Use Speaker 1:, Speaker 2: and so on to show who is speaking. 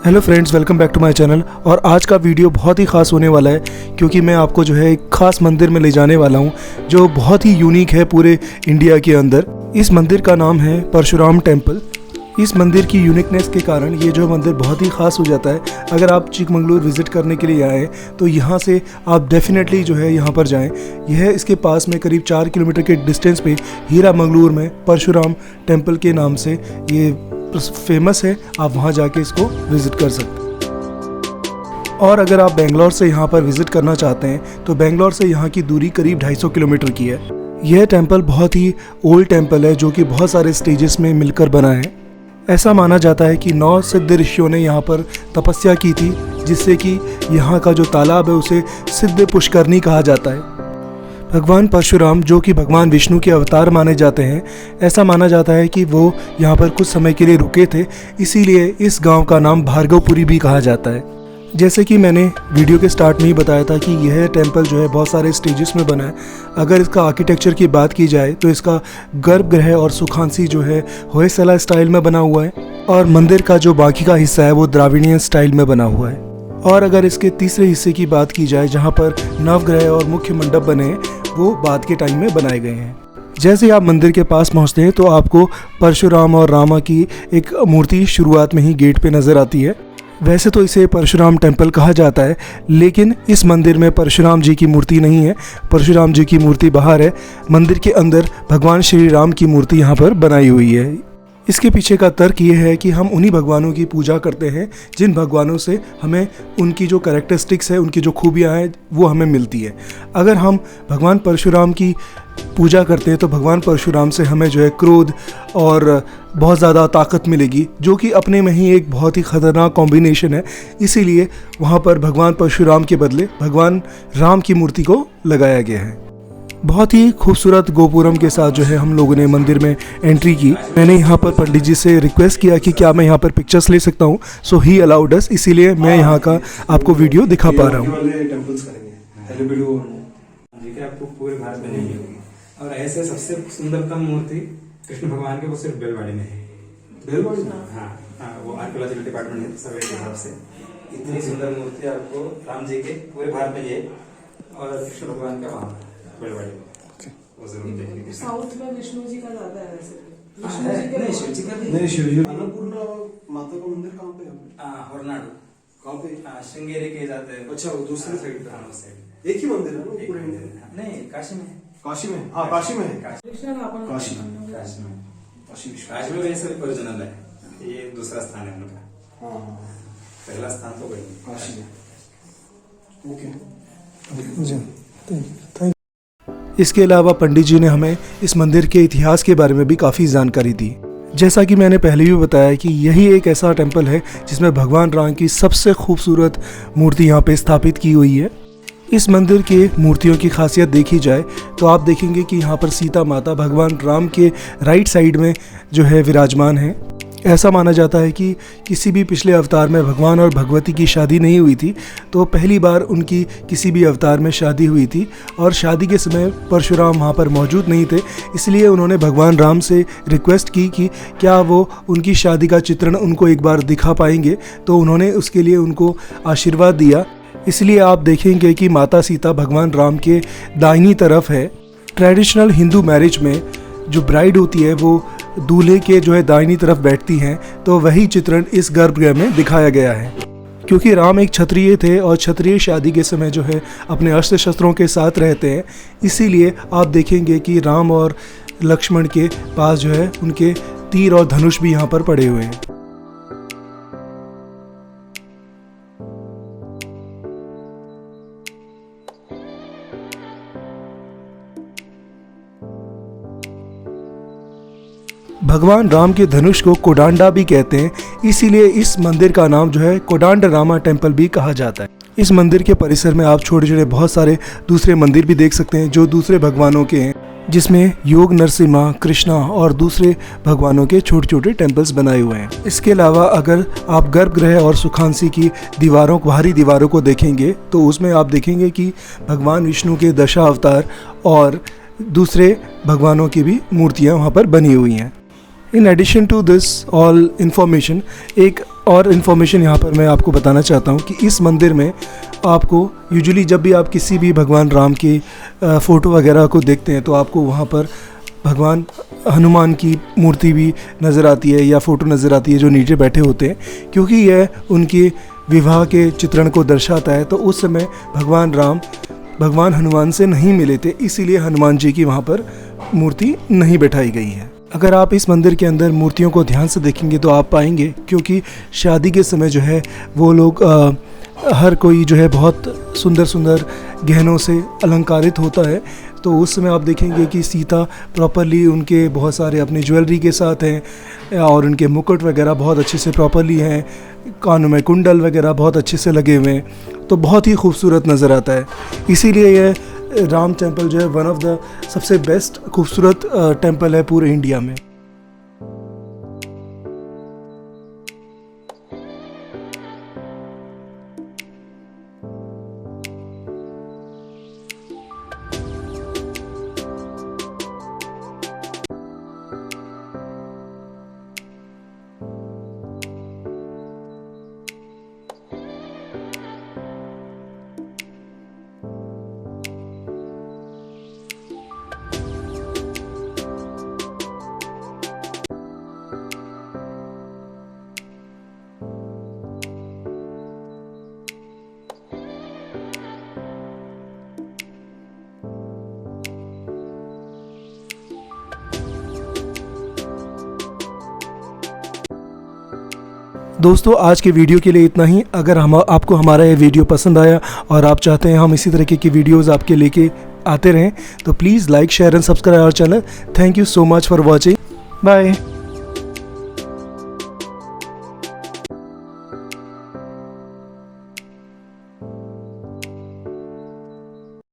Speaker 1: Hello friends, welcome back to my channel. और आज का वीडियो बहुत ही ख़ास होने वाला है क्योंकि मैं आपको जो है एक ख़ास मंदिर में ले जाने वाला हूं जो बहुत ही यूनिक है पूरे इंडिया के अंदर। इस मंदिर का नाम है परशुराम टेम्पल। इस मंदिर की यूनिकनेस के कारण ये जो मंदिर बहुत ही ख़ास हो जाता है। अगर आप चिकमंगलुरु विज़िट करने के लिए आएँ तो यहाँ से आप डेफिनेटली जो है यहाँ पर जाएँ। यह इसके पास में करीब 4 किलोमीटर के डिस्टेंस पे हीरा मंगलूर में परशुराम टेम्पल के नाम से ये फेमस है। आप वहाँ जाके इसको विज़िट कर सकते हैं। और अगर आप बेंगलोर से यहाँ पर विज़िट करना चाहते हैं तो बेंगलोर से यहाँ की दूरी करीब 250 किलोमीटर की है। यह टेम्पल बहुत ही ओल्ड टेम्पल है जो कि बहुत सारे स्टेजेस में मिलकर बना है। ऐसा माना जाता है कि 9 सिद्ध ऋषियों ने यहाँ पर तपस्या की थी, जिससे कि यहाँ का जो तालाब है उसे सिद्ध पुष्करनी कहा जाता है। भगवान परशुराम जो कि भगवान विष्णु के अवतार माने जाते हैं, ऐसा माना जाता है कि वो यहाँ पर कुछ समय के लिए रुके थे, इसीलिए इस गांव का नाम भार्गवपुरी भी कहा जाता है। जैसे कि मैंने वीडियो के स्टार्ट में ही बताया था कि यह टेम्पल जो है बहुत सारे स्टेजेस में बना है। अगर इसका आर्किटेक्चर की बात की जाए तो इसका गर्भगृह और सुखांसी जो है होयसला स्टाइल में बना हुआ है और मंदिर का जो बाकी का हिस्सा है वो द्राविड़ियन स्टाइल में बना हुआ है। और अगर इसके तीसरे हिस्से की बात की जाए जहाँ पर नवग्रह और मुख्य मंडप बने हैं, वो बाद के टाइम में बनाए गए हैं। जैसे आप मंदिर के पास पहुँचते हैं तो आपको परशुराम और रामा की एक मूर्ति शुरुआत में ही गेट पे नज़र आती है। वैसे तो इसे परशुराम टेम्पल कहा जाता है, लेकिन इस मंदिर में परशुराम जी की मूर्ति नहीं है। परशुराम जी की मूर्ति बाहर है। मंदिर के अंदर भगवान श्री राम की मूर्ति यहाँ पर बनाई हुई है। इसके पीछे का तर्क ये है कि हम उन्हीं भगवानों की पूजा करते हैं जिन भगवानों से हमें उनकी जो कैरेक्टरिस्टिक्स है, उनकी जो खूबियाँ हैं, वो हमें मिलती है। अगर हम भगवान परशुराम की पूजा करते हैं तो भगवान परशुराम से हमें जो है क्रोध और बहुत ज़्यादा ताकत मिलेगी, जो कि अपने में ही एक बहुत ही ख़तरनाक कॉम्बिनेशन है। इसीलिए वहाँ पर भगवान परशुराम के बदले भगवान राम की मूर्ति को लगाया गया है। बहुत ही खूबसूरत गोपुरम के साथ जो है हम लोगों ने मंदिर में एंट्री की। मैंने यहाँ पर पंडित जी से रिक्वेस्ट किया कि क्या मैं यहाँ पर पिक्चर्स ले सकता हूँ, सो ही अलाउड अस। इसीलिए मैं यहाँ का आपको वीडियो दिखा पा रहा हूँ।
Speaker 2: आपको पूरे भारत में नहीं होगी और ऐसे सबसे सुंदरतम मूर्ति कृष्ण भगवान के वो सिर्फ बेलवाड़ी में है। बेलवाड़ी में? हाँ, वो आर्कियोलॉजिकल डिपार्टमेंट है सर्वे के हिसाब से। इतनी सुंदर मूर्ति आपको राम जी के पूरे भारत में ये और कृष्ण भगवान का वहाँ बेलवाड़ी में वो जरूर देखने।
Speaker 3: साउथ में विष्णु जी का ज्यादा है वैसे।
Speaker 2: नहीं, शिव जी का भी
Speaker 1: नहीं। शिव जी
Speaker 4: अन्नपूर्णा माता का मंदिर कहाँ पे है?
Speaker 2: होरनाडु।
Speaker 4: कहाँ पे?
Speaker 2: श्रृंगेरी के जाते हैं।
Speaker 4: अच्छा, वो दूसरे साइड पे।
Speaker 2: उस साइड
Speaker 4: एक ही मंदिर है ना पूरे इंडिया में?
Speaker 2: नहीं, काशी में।
Speaker 4: काशी में? हाँ, काशी में है।
Speaker 3: कृष्ण रावण
Speaker 4: काशी।
Speaker 2: काशी में
Speaker 4: काशी
Speaker 2: में वैसे ओरिजिनल है। ये दूसरा स्थान है उनका।
Speaker 4: हाँ,
Speaker 2: पहला स्थान तो वही
Speaker 4: काशी में। ओके।
Speaker 1: इसके अलावा पंडित जी ने हमें इस मंदिर के इतिहास के बारे में भी काफ़ी जानकारी दी। जैसा कि मैंने पहले भी बताया कि यही एक ऐसा टेम्पल है जिसमें भगवान राम की सबसे खूबसूरत मूर्ति यहाँ पे स्थापित की हुई है। इस मंदिर के मूर्तियों की खासियत देखी जाए तो आप देखेंगे कि यहाँ पर सीता माता भगवान राम के राइट साइड में जो है विराजमान है। ऐसा माना जाता है कि किसी भी पिछले अवतार में भगवान और भगवती की शादी नहीं हुई थी, तो पहली बार उनकी किसी भी अवतार में शादी हुई थी और शादी के समय परशुराम वहाँ पर मौजूद नहीं थे। इसलिए उन्होंने भगवान राम से रिक्वेस्ट की कि क्या वो उनकी शादी का चित्रण उनको एक बार दिखा पाएंगे, तो उन्होंने उसके लिए उनको आशीर्वाद दिया। इसलिए आप देखेंगे कि माता सीता भगवान राम के दाहिनी तरफ है। ट्रेडिशनल हिंदू मैरिज में जो ब्राइड होती है वो दूल्हे के जो है दाहिनी तरफ बैठती हैं, तो वही चित्रण इस गर्भगृह में दिखाया गया है। क्योंकि राम एक क्षत्रिय थे और क्षत्रिय शादी के समय जो है अपने अस्त्र शस्त्रों के साथ रहते हैं, इसीलिए आप देखेंगे कि राम और लक्ष्मण के पास जो है उनके तीर और धनुष भी यहाँ पर पड़े हुए हैं। भगवान राम के धनुष को कोडांडा भी कहते हैं, इसीलिए इस मंदिर का नाम जो है कोडांड रामा टेम्पल भी कहा जाता है। इस मंदिर के परिसर में आप छोटे छोटे बहुत सारे दूसरे मंदिर भी देख सकते हैं जो दूसरे भगवानों के हैं, जिसमें योग नरसिम्हा, कृष्णा और दूसरे भगवानों के छोटे छोटे टेम्पल्स बनाए हुए हैं। इसके अलावा अगर आप गर्भगृह और सुखांसी की दीवारों, बाहरी दीवारों को देखेंगे तो उसमें आप देखेंगे कि भगवान विष्णु के दशा अवतार और दूसरे भगवानों की भी मूर्तियाँ वहाँ पर बनी हुई हैं। In addition to this all information, एक और इन्फॉर्मेशन यहाँ पर मैं आपको बताना चाहता हूँ कि इस मंदिर में आपको यूजुअली जब भी आप किसी भी भगवान राम के फ़ोटो वगैरह को देखते हैं तो आपको वहाँ पर भगवान हनुमान की मूर्ति भी नज़र आती है या फ़ोटो नज़र आती है जो नीचे बैठे होते हैं, क्योंकि यह उनके विवाह के चित्रण को दर्शाता है। तो उस समय भगवान राम भगवान हनुमान से नहीं मिले थे, इसीलिए हनुमान जी की वहाँ पर मूर्ति नहीं बैठाई गई है। अगर आप इस मंदिर के अंदर मूर्तियों को ध्यान से देखेंगे तो आप पाएंगे, क्योंकि शादी के समय जो है वो लोग हर कोई जो है बहुत सुंदर सुंदर गहनों से अलंकारित होता है, तो उस समय आप देखेंगे कि सीता प्रॉपरली उनके बहुत सारे अपने ज्वेलरी के साथ हैं और उनके मुकुट वगैरह बहुत अच्छे से प्रॉपरली हैं, कानों में कुंडल वगैरह बहुत अच्छे से लगे हुए हैं, तो बहुत ही खूबसूरत नज़र आता है। इसीलिए यह राम टेम्पल जो है वन ऑफ द सबसे बेस्ट खूबसूरत टेम्पल है पूरे इंडिया में। दोस्तों आज के वीडियो के लिए इतना ही। अगर आपको हमारा ये वीडियो पसंद आया और आप चाहते हैं हम इसी तरीके की वीडियोस आपके लेके आते रहें तो please like share and subscribe our channel. Thank you so much for watching. Bye.